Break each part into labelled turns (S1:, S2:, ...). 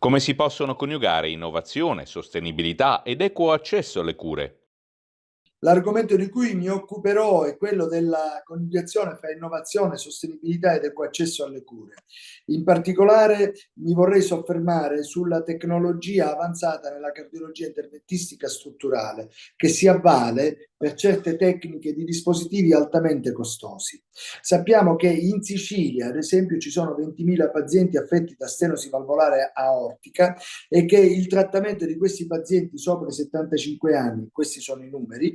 S1: Come si possono coniugare innovazione, sostenibilità ed equo accesso alle cure?
S2: L'argomento di cui mi occuperò è quello della coniugazione fra innovazione, sostenibilità ed equo accesso alle cure. In particolare mi vorrei soffermare sulla tecnologia avanzata nella cardiologia interventistica strutturale, che si avvale per certe tecniche di dispositivi altamente costosi. Sappiamo che in Sicilia, ad esempio, ci sono 20.000 pazienti affetti da stenosi valvolare aortica e che il trattamento di questi pazienti sopra i 75 anni, questi sono i numeri,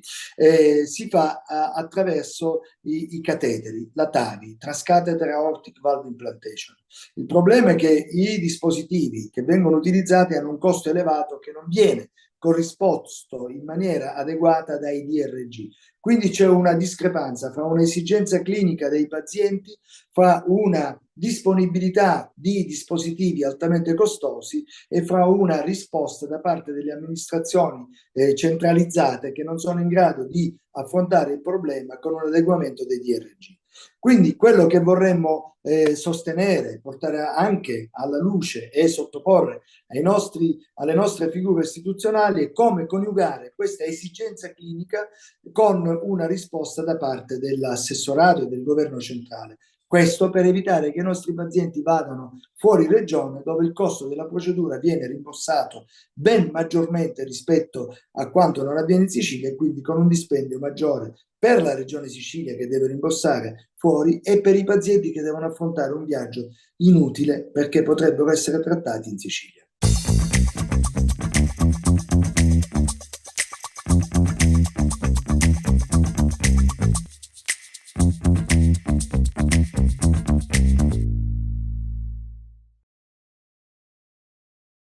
S2: si fa attraverso i cateteri, la TAVI, Transcatheter Aortic Valve Implantation. Il problema è che i dispositivi che vengono utilizzati hanno un costo elevato che non viene corrisposto in maniera adeguata dai DRG. Quindi c'è una discrepanza fra un'esigenza clinica dei pazienti, fra una disponibilità di dispositivi altamente costosi e fra una risposta da parte delle amministrazioni centralizzate che non sono in grado di affrontare il problema con un adeguamento dei DRG. Quindi quello che vorremmo sostenere, portare anche alla luce e sottoporre alle nostre figure istituzionali è come coniugare questa esigenza clinica con una risposta da parte dell'assessorato e del governo centrale. Questo per evitare che i nostri pazienti vadano fuori regione dove il costo della procedura viene rimborsato ben maggiormente rispetto a quanto non avviene in Sicilia e quindi con un dispendio maggiore per la regione Sicilia che deve rimborsare fuori e per i pazienti che devono affrontare un viaggio inutile perché potrebbero essere trattati in Sicilia.